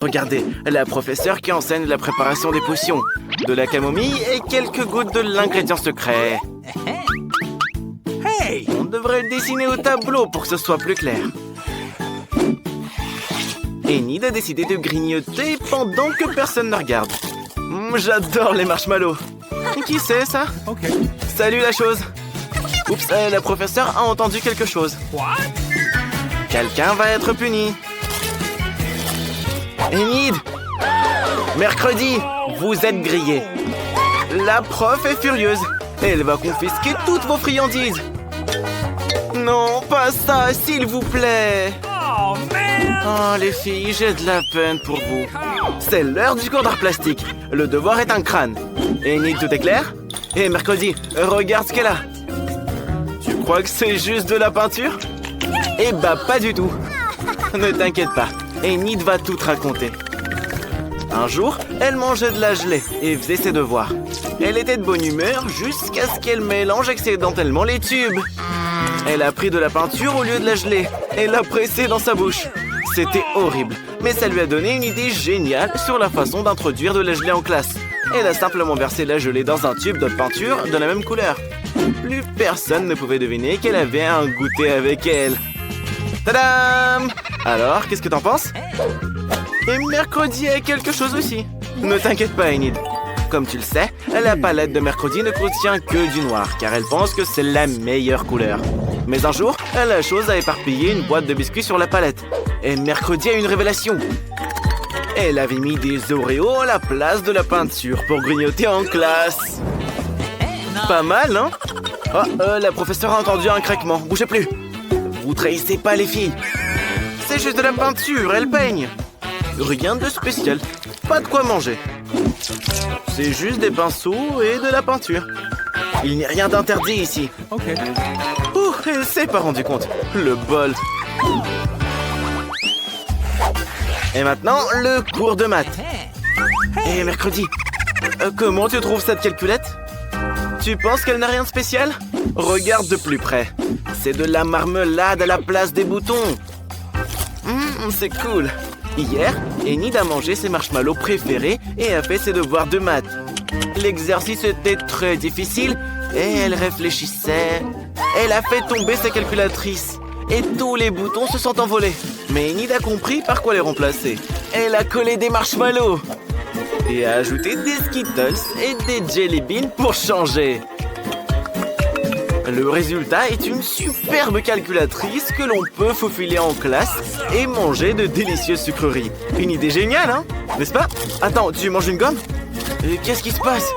Regardez, la professeure qui enseigne la préparation des potions, de la camomille et quelques gouttes de l'ingrédient secret. Hey! On devrait le dessiner au tableau pour que ce soit plus clair. Enid a décidé de grignoter pendant que personne ne regarde. J'adore les marshmallows. Qui c'est ça? Ok. Salut la chose. Oups, la professeure a entendu quelque chose. What? Quelqu'un va être puni. Enid! Mercredi, vous êtes grillé. La prof est furieuse. Elle va confisquer toutes vos friandises. Non, pas ça, s'il vous plaît. Oh, man! Oh, les filles, j'ai de la peine pour vous. C'est l'heure du cours d'art plastique. Le devoir est un crâne. Enid, tout est clair? Et mercredi, regarde ce qu'elle a. Tu crois que c'est juste de la peinture? Eh bah, pas du tout. Ne t'inquiète pas, Enid va tout te raconter. Un jour, elle mangeait de la gelée et faisait ses devoirs. Elle était de bonne humeur jusqu'à ce qu'elle mélange accidentellement les tubes. Elle a pris de la peinture au lieu de la gelée et l'a pressée dans sa bouche. C'était horrible, mais ça lui a donné une idée géniale sur la façon d'introduire de la gelée en classe. Elle a simplement versé la gelée dans un tube de peinture de la même couleur. Plus personne ne pouvait deviner qu'elle avait un goûter avec elle. Tadam! Alors, qu'est-ce que t'en penses? Et mercredi a quelque chose aussi. Ne t'inquiète pas, Enid. Comme tu le sais, la palette de mercredi ne contient que du noir, car elle pense que c'est la meilleure couleur. Mais un jour, la chose a éparpillé une boîte de biscuits sur la palette. Et mercredi a une révélation. Elle avait mis des Oreos à la place de la peinture pour grignoter en classe. Pas mal, non? Oh, la professeure a entendu un craquement. Bougez plus. Vous trahissez pas les filles. C'est juste de la peinture, elle peigne. Rien de spécial. Pas de quoi manger. C'est juste des pinceaux et de la peinture. Il n'y a rien d'interdit ici. Ok. Ouh, elle s'est pas rendu compte. Le bol. Et maintenant, le cours de maths. Et mercredi, comment tu trouves cette calculette? Tu penses qu'elle n'a rien de spécial? Regarde de plus près. C'est de la marmelade à la place des boutons. C'est cool. Hier, Enid a mangé ses marshmallows préférés et a fait ses devoirs de maths. L'exercice était très difficile et elle réfléchissait. Elle a fait tomber sa calculatrice et tous les boutons se sont envolés. Mais Enid a compris par quoi les remplacer. Elle a collé des marshmallows et a ajouté des Skittles et des Jelly Beans pour changer. Le résultat est une superbe calculatrice que l'on peut faufiler en classe et manger de délicieuses sucreries. Une idée géniale, hein? N'est-ce pas? Attends, tu manges une gomme? Qu'est-ce qui se passe?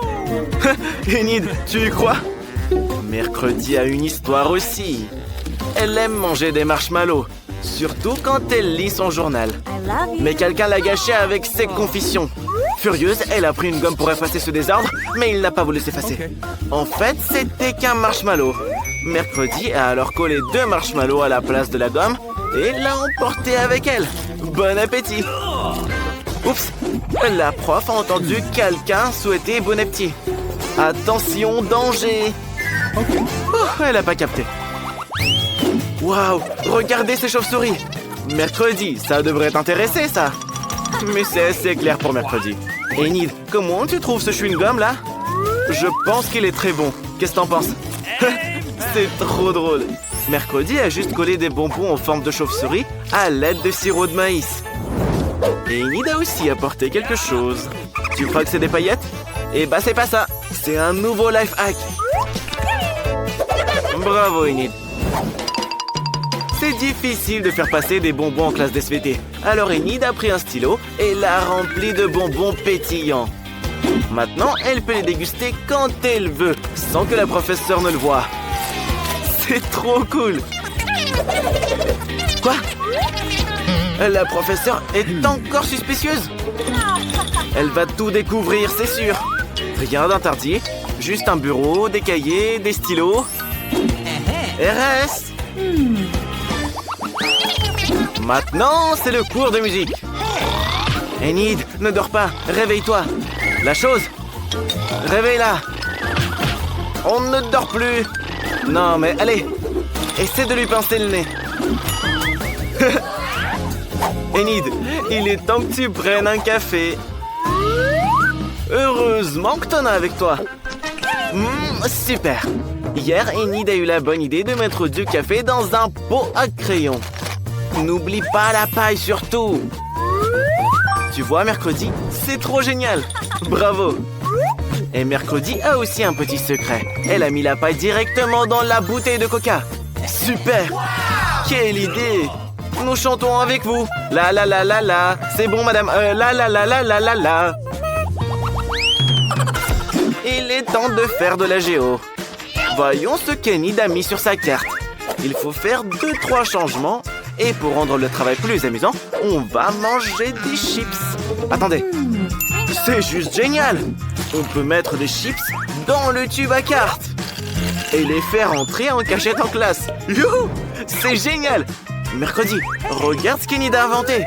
Enid, tu y crois? Mercredi a une histoire aussi. Elle aime manger des marshmallows, surtout quand elle lit son journal. Mais quelqu'un l'a gâché avec ses confessions. Furieuse, elle a pris une gomme pour effacer ce désordre, mais il n'a pas voulu s'effacer. Okay. En fait, c'était qu'un marshmallow. Mercredi a alors collé 2 marshmallows à la place de la gomme et l'a emporté avec elle. Bon appétit! Oups! La prof a entendu quelqu'un souhaiter bon appétit. Attention, danger! Ok. Oh, elle n'a pas capté. Waouh! Regardez ces chauves-souris! Mercredi, ça devrait t'intéresser, ça! Mais c'est assez clair pour mercredi. Enid, comment tu trouves ce chewing-gum là? Je pense qu'il est très bon. Qu'est-ce que t'en penses? C'est trop drôle. Mercredi a juste collé des bonbons en forme de chauve-souris à l'aide de sirop de maïs. Et Enid a aussi apporté quelque chose. Tu crois que c'est des paillettes? Eh bah c'est pas ça. C'est un nouveau life hack. Bravo Enid. C'est difficile de faire passer des bonbons en classe d'SVT. Alors Enid a pris un stylo et l'a rempli de bonbons pétillants. Maintenant, elle peut les déguster quand elle veut, sans que la professeure ne le voie. C'est trop cool! Quoi? La professeure est encore suspicieuse? Elle va tout découvrir, c'est sûr. Rien d'interdit, juste un bureau, des cahiers, des stylos. RS! Maintenant, c'est le cours de musique. Enid, ne dors pas, réveille-toi. La chose, réveille-la. On ne dort plus. Non, mais allez, essaie de lui pincer le nez. Enid, il est temps que tu prennes un café. Heureusement que t'en as avec toi. Super. Hier, Enid a eu la bonne idée de mettre du café dans un pot à crayon. N'oublie pas la paille surtout. Tu vois, Mercredi, c'est trop génial. Bravo. Et Mercredi a aussi un petit secret. Elle a mis la paille directement dans la bouteille de coca. Super. Quelle idée. Nous chantons avec vous. La la la la la. C'est bon, madame. La la la la la la la. Il est temps de faire de la géo. Voyons ce qu'Enid a mis sur sa carte. Il faut faire 2-3 changements. Et pour rendre le travail plus amusant, on va manger des chips. Attendez. C'est juste génial. On peut mettre des chips dans le tube à cartes. Et les faire entrer en cachette en classe. Youhou! C'est génial. Mercredi, regarde ce qu'Enid a inventé.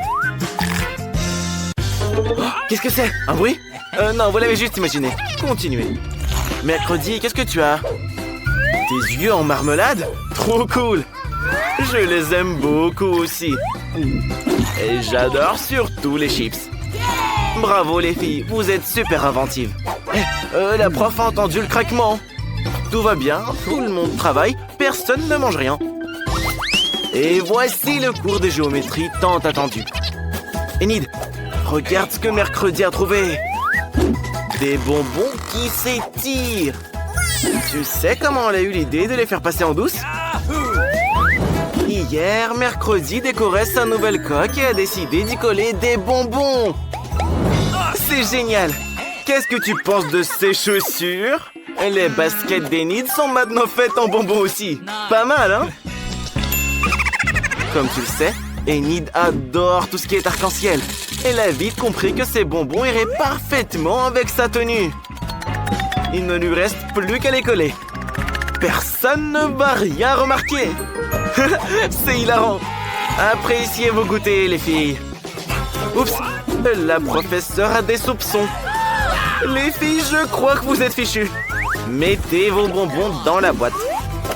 Qu'est-ce que c'est? Un bruit? Non, vous l'avez juste imaginé. Continuez. Mercredi, qu'est-ce que tu as? Tes yeux en marmelade? Trop cool. Je les aime beaucoup aussi. Et j'adore surtout les chips. Bravo les filles, vous êtes super inventives. La prof a entendu le craquement. Tout va bien, tout le monde travaille, personne ne mange rien. Et voici le cours de géométrie tant attendu. Enid, regarde ce que Mercredi a trouvé. Des bonbons qui s'étirent. Tu sais comment elle a eu l'idée de les faire passer en douce? Hier, Mercredi décorait sa nouvelle coque et a décidé d'y coller des bonbons. C'est génial. Qu'est-ce que tu penses de ces chaussures? Les baskets d'Enid sont maintenant faites en bonbons aussi. Pas mal, hein? Comme tu le sais, Enid adore tout ce qui est arc-en-ciel. Elle a vite compris que ces bonbons iraient parfaitement avec sa tenue. Il ne lui reste plus qu'à les coller. Personne ne va rien remarquer. C'est hilarant. Appréciez vos goûters, les filles. Oups, la professeure a des soupçons. Les filles, je crois que vous êtes fichues. Mettez vos bonbons dans la boîte.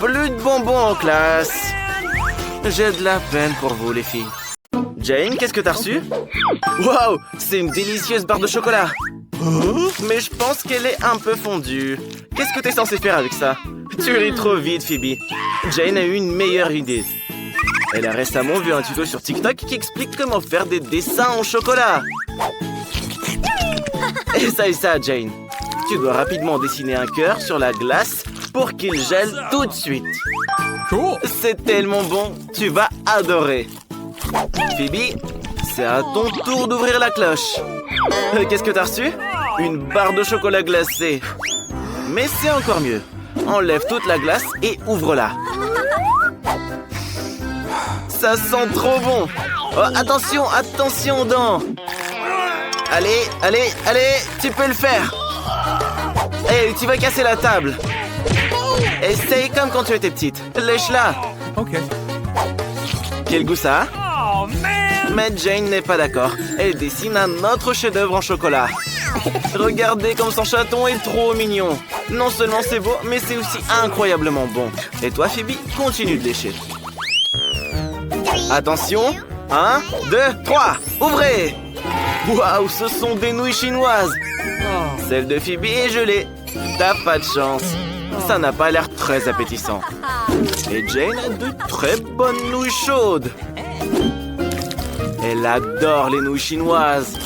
Plus de bonbons en classe. J'ai de la peine pour vous, les filles. Jane, qu'est-ce que t'as reçu? Waouh, c'est une délicieuse barre de chocolat. Mais je pense qu'elle est un peu fondue. Qu'est-ce que t'es censé faire avec ça? Tu ris trop vite, Phoebe. Jane a eu une meilleure idée. Elle a récemment vu un tuto sur TikTok qui explique comment faire des dessins en chocolat. Essaye ça, Jane. Tu dois rapidement dessiner un cœur sur la glace pour qu'il gèle tout de suite. Cool. C'est tellement bon, tu vas adorer. Phoebe, c'est à ton tour d'ouvrir la cloche. Qu'est-ce que t'as reçu? Une barre de chocolat glacé. Mais c'est encore mieux. Enlève toute la glace et ouvre-la. Ça sent trop bon. Oh, attention, attention aux dents. Allez, allez, allez, tu peux le faire. Hey, tu vas casser la table. Essaye comme quand tu étais petite. Lèche-la. Ok. Quel goût ça a? Oh, man! Mais Jane n'est pas d'accord. Elle dessine un autre chef-d'œuvre en chocolat. Regardez comme son chaton est trop mignon. Non seulement c'est beau, mais c'est aussi incroyablement bon. Et toi, Phoebe, continue de lécher. Attention. 1, 2, 3. Ouvrez! Waouh, ce sont des nouilles chinoises. Celle de Phoebe est gelée. T'as pas de chance. Ça n'a pas l'air très appétissant. Et Jane a de très bonnes nouilles chaudes. Elle adore les nouilles chinoises.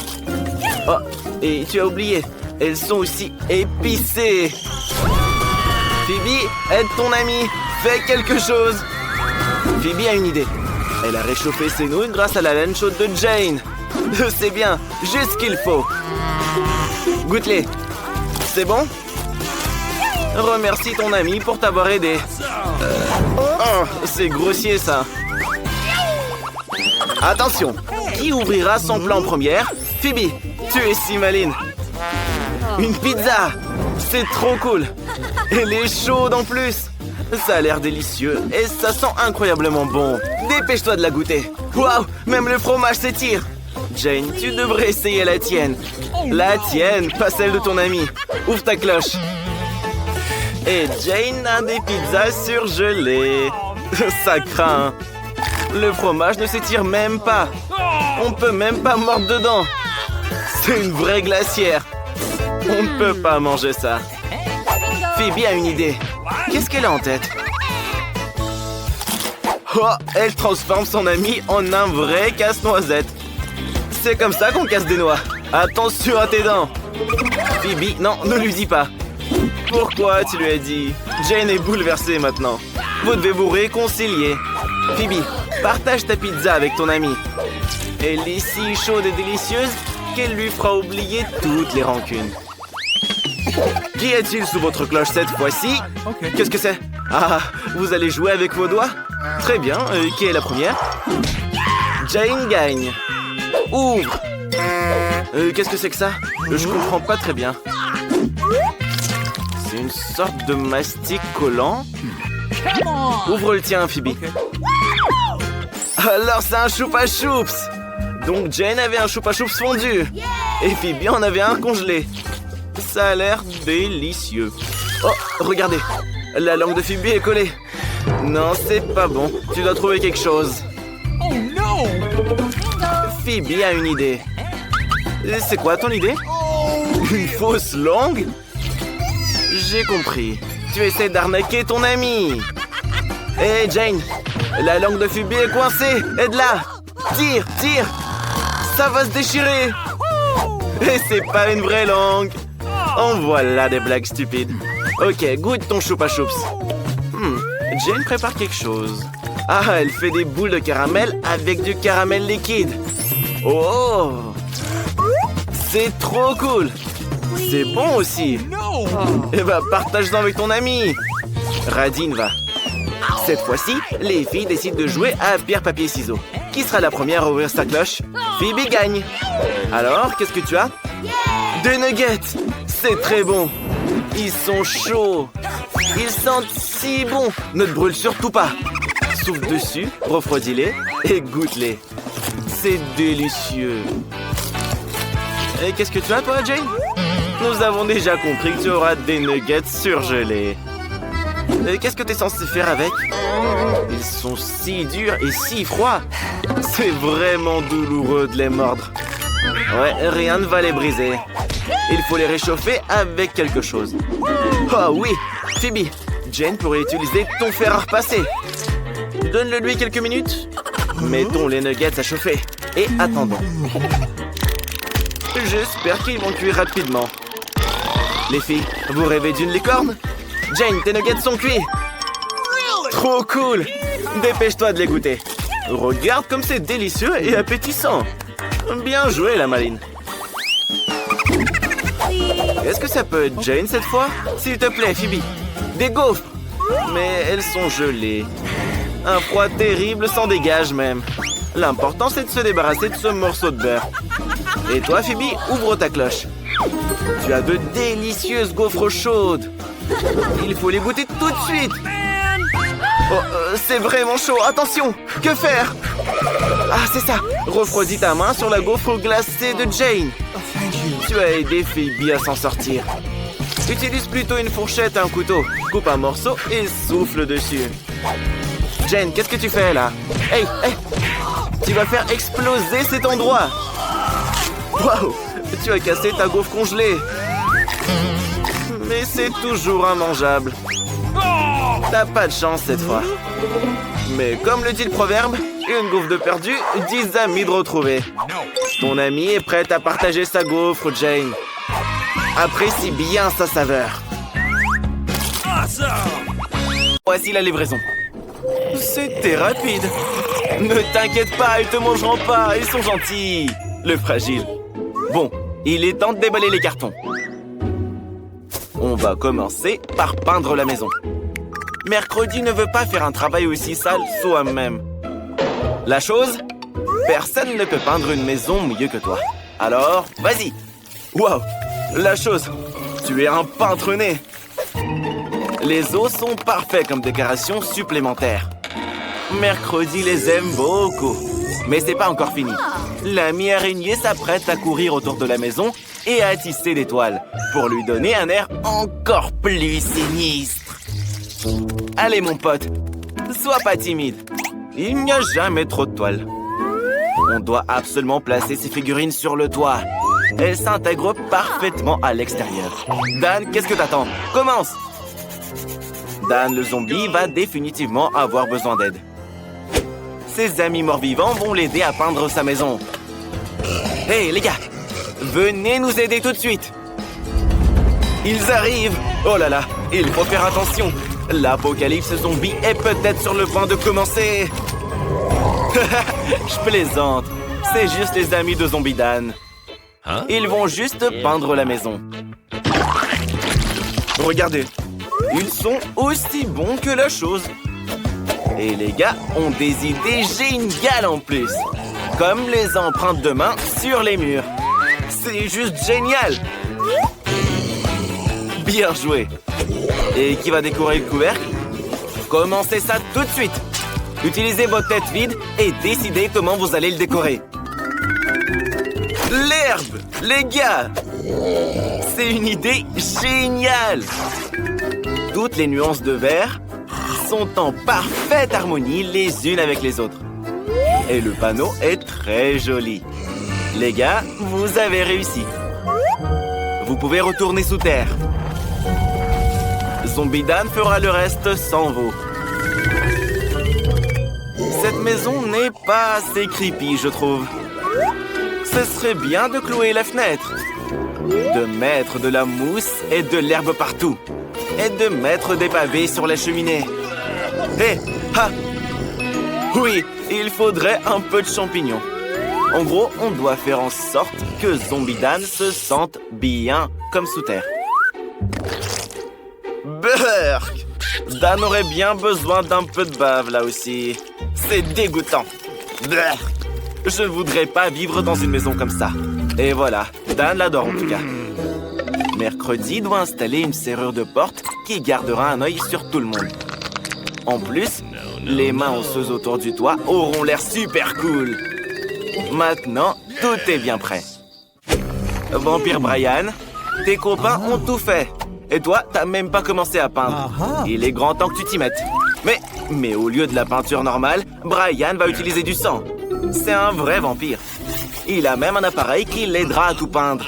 Oh, et tu as oublié, elles sont aussi épicées. Phoebe, aide ton amie. Fais quelque chose. Phoebe a une idée. Elle a réchauffé ses nouilles grâce à la laine chaude de Jane. C'est bien, juste ce qu'il faut. Goûte-les. C'est bon? Remercie ton ami pour t'avoir aidé. Oh, c'est grossier ça. Attention, qui ouvrira son plat en première? Phoebe, tu es si maline. Une pizza. C'est trop cool. Elle est chaude en plus. Ça a l'air délicieux et ça sent incroyablement bon. Dépêche-toi de la goûter. Waouh, même le fromage s'étire. Jane, tu devrais essayer la tienne. La tienne, pas celle de ton ami. Ouvre ta cloche. Et Jane a des pizzas surgelées. Ça craint. Le fromage ne s'étire même pas. On peut même pas mordre dedans. C'est une vraie glacière. On ne peut pas manger ça. Phoebe a une idée. Qu'est-ce qu'elle a en tête? Oh, elle transforme son ami en un vrai casse-noisette. C'est comme ça qu'on casse des noix. Attention à tes dents. Phoebe, non, ne lui dis pas. Pourquoi tu lui as dit? Jane est bouleversée maintenant. Vous devez vous réconcilier. Phoebe, partage ta pizza avec ton ami. Elle est si chaude et délicieuse qu'elle lui fera oublier toutes les rancunes. Qui est-il sous votre cloche cette fois-ci? Qu'est-ce que c'est? Ah, vous allez jouer avec vos doigts? Très bien, qui est la première? Jane gagne. Ouvre. Qu'est-ce que c'est que ça? Je comprends pas très bien. C'est une sorte de mastic collant. Ouvre le tien, Phoebe. Alors c'est un choupa choups. Donc Jane avait un choupa choups fondu. Et Phoebe en avait un congelé. Ça a l'air délicieux. Oh, regardez. La langue de Phoebe est collée. Non, c'est pas bon. Tu dois trouver quelque chose. Oh non! Phoebe a une idée. C'est quoi ton idée? Une fausse langue? J'ai compris. Tu essaies d'arnaquer ton ami. Hé, Jane. La langue de Phoebe est coincée. Aide-la. Tire, tire. Ça va se déchirer. Et c'est pas une vraie langue. En voilà des blagues stupides. Ok, goûte ton choupa choups. Jane prépare quelque chose. Ah, elle fait des boules de caramel avec du caramel liquide. Oh! C'est trop cool. C'est bon aussi. Eh ben, partage-en avec ton ami. Radine va. Cette fois-ci, les filles décident de jouer à pierre-papier-ciseaux. Qui sera la première à ouvrir sa cloche? Phoebe gagne. Alors, qu'est-ce que tu as? Des nuggets. C'est très bon. Ils sont chauds. Ils sentent si bon. Ne te brûle surtout pas. Souffle dessus, refroidis-les et goûte-les. C'est délicieux. Et qu'est-ce que tu as, toi, Jane? Nous avons déjà compris que tu auras des nuggets surgelés. Et qu'est-ce que tu es censé faire avec? Ils sont si durs et si froids. C'est vraiment douloureux de les mordre. Ouais, rien ne va les briser. Il faut les réchauffer avec quelque chose. Oh oui, Phoebe, Jane pourrait utiliser ton fer à repasser. Donne-le lui quelques minutes. Mettons les nuggets à chauffer et attendons. J'espère qu'ils vont cuire rapidement. Les filles, vous rêvez d'une licorne? Jane, tes nuggets sont cuits. Trop cool. Dépêche-toi de les goûter. Regarde comme c'est délicieux et appétissant. Bien joué, la maline. Est-ce que ça peut être Jane cette fois? S'il te plaît, Phoebe. Des gaufres. Mais elles sont gelées. Un froid terrible s'en dégage même. L'important, c'est de se débarrasser de ce morceau de beurre. Et toi, Phoebe, ouvre ta cloche. Tu as de délicieuses gaufres chaudes. Il faut les goûter tout de suite. Oh, c'est vraiment chaud. Attention, que faire? Ah, c'est ça. Refroidis ta main sur la gaufre glacée de Jane. Tu as aidé Phoebe à s'en sortir. Utilise plutôt une fourchette et un couteau. Coupe un morceau et souffle dessus. Jane, qu'est-ce que tu fais là? Hey, hey! Tu vas faire exploser cet endroit. Waouh! Tu as cassé ta gaufre congelée. Mais c'est toujours immangeable. T'as pas de chance cette fois. Mais comme le dit le proverbe, une gaufre de perdu, 10 amis de retrouvés. Ton ami est prêt à partager sa gaufre, Jane. Apprécie bien sa saveur. Voici la livraison. C'était rapide. Ne t'inquiète pas, ils te mangeront pas, ils sont gentils. Le fragile. Bon, il est temps de déballer les cartons. On va commencer par peindre la maison. Mercredi ne veut pas faire un travail aussi sale soi-même. La chose? Personne ne peut peindre une maison mieux que toi. Alors, vas-y. Waouh! La chose, tu es un peintre né. Les os sont parfaits comme décoration supplémentaire. Mercredi les aime beaucoup. Mais c'est pas encore fini. L'ami araignée s'apprête à courir autour de la maison et à tisser des toiles pour lui donner un air encore plus sinistre. Allez mon pote, sois pas timide. Il n'y a jamais trop de toiles. On doit absolument placer ces figurines sur le toit. Elles s'intègrent parfaitement à l'extérieur. Dan, qu'est-ce que t'attends? Commence! Dan, le zombie, va définitivement avoir besoin d'aide. Ses amis morts-vivants vont l'aider à peindre sa maison. Hey, les gars! Venez nous aider tout de suite! Ils arrivent! Oh là là, il faut faire attention! L'apocalypse zombie est peut-être sur le point de commencer! Je plaisante! C'est juste les amis de Zombie Dan. Ils vont juste peindre la maison. Regardez, ils sont aussi bons que la chose. Et les gars ont des idées géniales en plus. Comme les empreintes de main sur les murs. C'est juste génial! Bien joué! Et qui va décorer le couvercle? Commencez ça tout de suite! Utilisez votre tête vide et décidez comment vous allez le décorer. L'herbe! Les gars! C'est une idée géniale! Toutes les nuances de vert sont en parfaite harmonie les unes avec les autres. Et le panneau est très joli. Les gars, vous avez réussi. Vous pouvez retourner sous terre. Zombie Dan fera le reste sans vous. Cette maison n'est pas assez creepy, je trouve. Ce serait bien de clouer la fenêtre, de mettre de la mousse et de l'herbe partout, et de mettre des pavés sur la cheminée. Hé, ha! Oui, il faudrait un peu de champignons. En gros, on doit faire en sorte que Zombie Dan se sente bien comme sous terre. Burk! Dan aurait bien besoin d'un peu de bave là aussi. C'est dégoûtant. Burk! Je ne voudrais pas vivre dans une maison comme ça. Et voilà, Dan l'adore en tout cas. Mercredi doit installer une serrure de porte qui gardera un œil sur tout le monde. En plus, les mains osseuses autour du toit auront l'air super cool. Maintenant, tout est bien prêt. Vampire Brian, tes copains ont tout fait. Et toi, t'as même pas commencé à peindre. Il est grand temps que tu t'y mettes. Mais au lieu de la peinture normale, Brian va utiliser du sang. C'est un vrai vampire. Il a même un appareil qui l'aidera à tout peindre.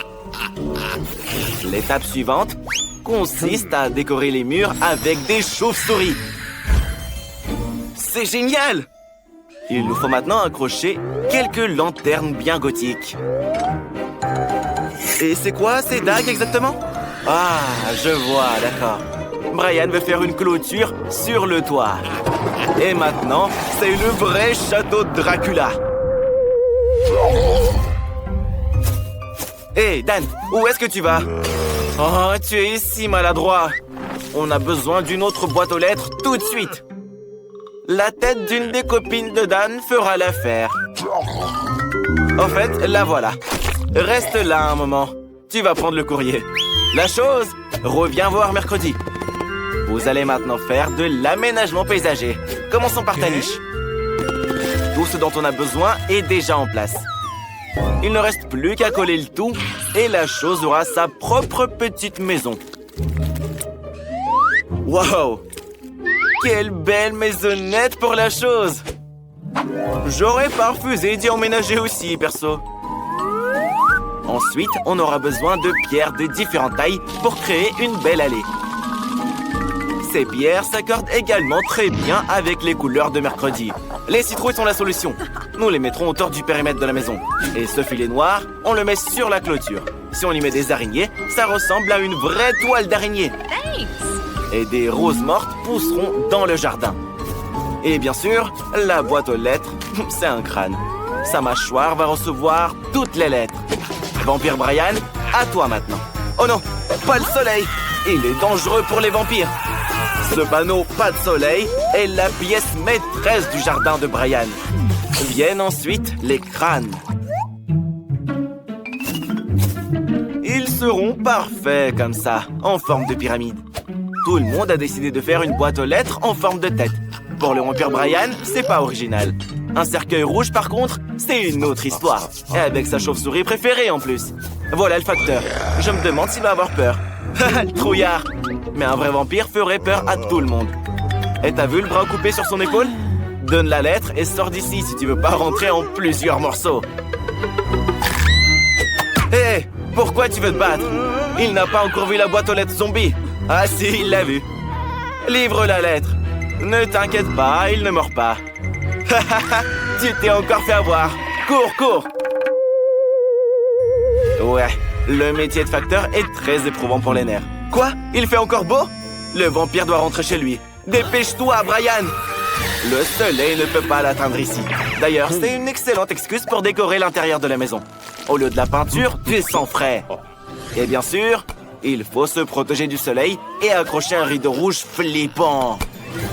L'étape suivante consiste à décorer les murs avec des chauves-souris. C'est génial! Il nous faut maintenant accrocher quelques lanternes bien gothiques. Et c'est quoi ces dagues exactement? Ah, je vois, d'accord. Brian veut faire une clôture sur le toit. Et maintenant, c'est le vrai château de Dracula. Hé, Dan, où est-ce que tu vas? Oh, tu es si maladroit. On a besoin d'une autre boîte aux lettres tout de suite. La tête d'une des copines de Dan fera l'affaire. En fait, la voilà. Reste là un moment. Tu vas prendre le courrier. La chose, reviens voir mercredi. Vous allez maintenant faire de l'aménagement paysager. Commençons par ta niche. Tout ce dont on a besoin est déjà en place. Il ne reste plus qu'à coller le tout et la chose aura sa propre petite maison. Wow! Quelle belle maisonnette pour la chose! J'aurais pas refusé d'y emménager aussi, perso. Ensuite, on aura besoin de pierres de différentes tailles pour créer une belle allée. Ces pierres s'accordent également très bien avec les couleurs de mercredi. Les citrouilles sont la solution. Nous les mettrons autour du périmètre de la maison. Et ce filet noir, on le met sur la clôture. Si on y met des araignées, ça ressemble à une vraie toile d'araignée. Et des roses mortes pousseront dans le jardin. Et bien sûr, la boîte aux lettres, c'est un crâne. Sa mâchoire va recevoir toutes les lettres. Vampire Brian, à toi maintenant. Oh non, pas le soleil! Il est dangereux pour les vampires. Ce panneau « Pas de soleil » est la pièce maîtresse du jardin de Brian. Viennent ensuite les crânes. Ils seront parfaits comme ça, en forme de pyramide. Tout le monde a décidé de faire une boîte aux lettres en forme de tête. Pour le vampire Brian, c'est pas original. Un cercueil rouge, par contre, c'est une autre histoire. Et avec sa chauve-souris préférée, en plus. Voilà le facteur. Je me demande s'il va avoir peur. Le trouillard. Mais un vrai vampire ferait peur à tout le monde. Et t'as vu le bras coupé sur son épaule? Donne la lettre et sors d'ici si tu veux pas rentrer en plusieurs morceaux. Hé, pourquoi tu veux te battre? Il n'a pas encore vu la boîte aux lettres zombie. Ah si, il l'a vu. Livre la lettre. Ne t'inquiète pas, il ne mord pas. Tu t'es encore fait avoir. Cours, cours. Ouais, le métier de facteur est très éprouvant pour les nerfs. Quoi? Il fait encore beau? Le vampire doit rentrer chez lui. Dépêche-toi, Brian! Le soleil ne peut pas l'atteindre ici. D'ailleurs, c'est une excellente excuse pour décorer l'intérieur de la maison. Au lieu de la peinture, du sang frais. Et bien sûr, il faut se protéger du soleil et accrocher un rideau rouge flippant.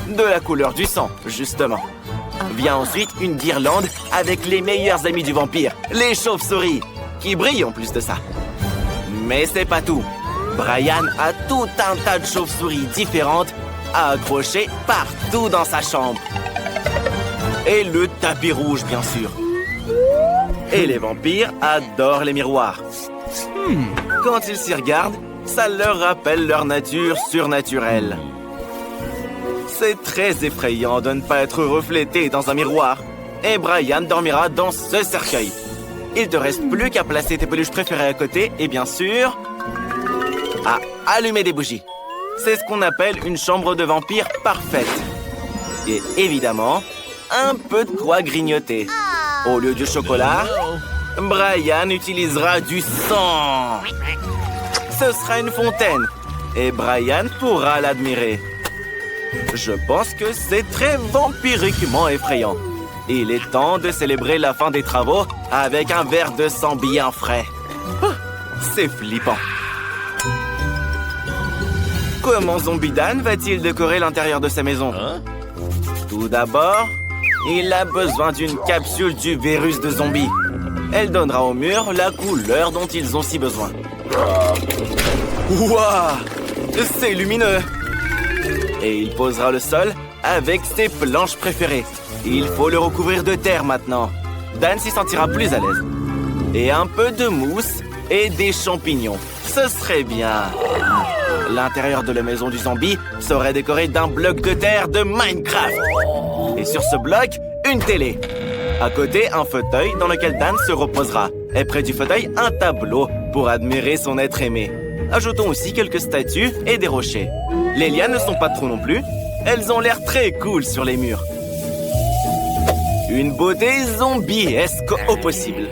De la couleur du sang, justement. Vient ensuite une guirlande avec les meilleurs amis du vampire, les chauves-souris, qui brillent en plus de ça. Mais c'est pas tout. Brian a tout un tas de chauves-souris différentes à accrocher partout dans sa chambre. Et le tapis rouge, bien sûr. Et les vampires adorent les miroirs. Quand ils s'y regardent, ça leur rappelle leur nature surnaturelle. C'est très effrayant de ne pas être reflété dans un miroir. Et Brian dormira dans ce cercueil. Il te reste plus qu'à placer tes peluches préférées à côté et bien sûr, à allumer des bougies. C'est ce qu'on appelle une chambre de vampire parfaite. Et évidemment, un peu de quoi grignoter. Au lieu du chocolat, Brian utilisera du sang. Ce sera une fontaine et Brian pourra l'admirer. Je pense que c'est très vampiriquement effrayant. Il est temps de célébrer la fin des travaux avec un verre de sang bien frais. C'est flippant. Comment Zombie Dan va-t-il décorer l'intérieur de sa maison? Tout d'abord, il a besoin d'une capsule du virus de zombie. Elle donnera aux murs la couleur dont ils ont si besoin. Waouh! C'est lumineux! Et il posera le sol avec ses planches préférées. Il faut le recouvrir de terre maintenant. Dan s'y sentira plus à l'aise. Et un peu de mousse et des champignons. Ce serait bien. L'intérieur de la maison du zombie serait décoré d'un bloc de terre de Minecraft. Et sur ce bloc, une télé. À côté, un fauteuil dans lequel Dan se reposera. Et près du fauteuil, un tableau pour admirer son être aimé. Ajoutons aussi quelques statues et des rochers. Les lianes ne sont pas trop non plus. Elles ont l'air très cool sur les murs. Une beauté zombiesque au possible.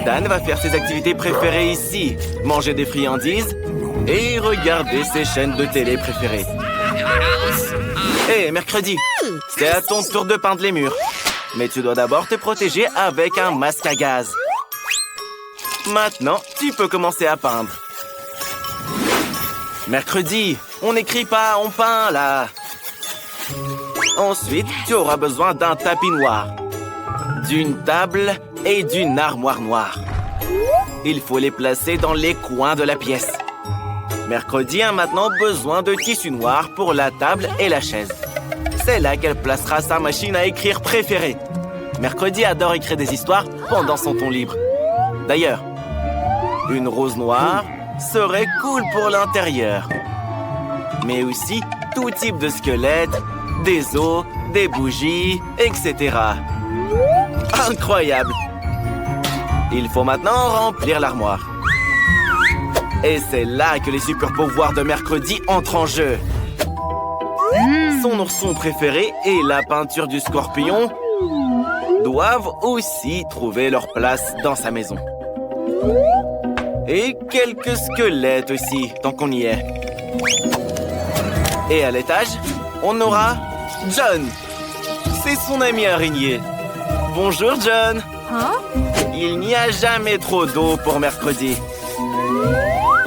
Dan va faire ses activités préférées ici. Manger des friandises et regarder ses chaînes de télé préférées. Hé, mercredi, c'est à ton tour de peindre les murs. Mais tu dois d'abord te protéger avec un masque à gaz. Maintenant, tu peux commencer à peindre. Mercredi, on n'écrit pas, on peint, là. Ensuite, tu auras besoin d'un tapis noir, d'une table et d'une armoire noire. Il faut les placer dans les coins de la pièce. Mercredi a maintenant besoin de tissu noir pour la table et la chaise. C'est là qu'elle placera sa machine à écrire préférée. Mercredi adore écrire des histoires pendant son temps libre. D'ailleurs, une rose noire serait cool pour l'intérieur. Mais aussi tout type de squelette, des os, des bougies, etc. Incroyable! Il faut maintenant remplir l'armoire. Et c'est là que les super pouvoirs de mercredi entrent en jeu. Son ourson préféré et la peinture du scorpion doivent aussi trouver leur place dans sa maison. Et quelques squelettes aussi, tant qu'on y est. Et à l'étage, on aura John. C'est son ami araignée. Bonjour, John. Il n'y a jamais trop d'eau pour mercredi.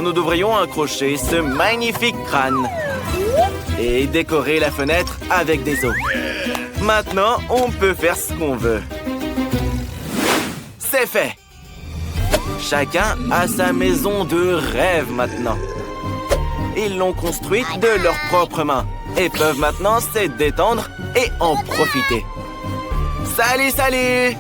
Nous devrions accrocher ce magnifique crâne et décorer la fenêtre avec des os. Maintenant, on peut faire ce qu'on veut. C'est fait. Chacun a sa maison de rêve maintenant. Ils l'ont construite de leurs propres mains et peuvent maintenant se détendre et en profiter. Salut, salut!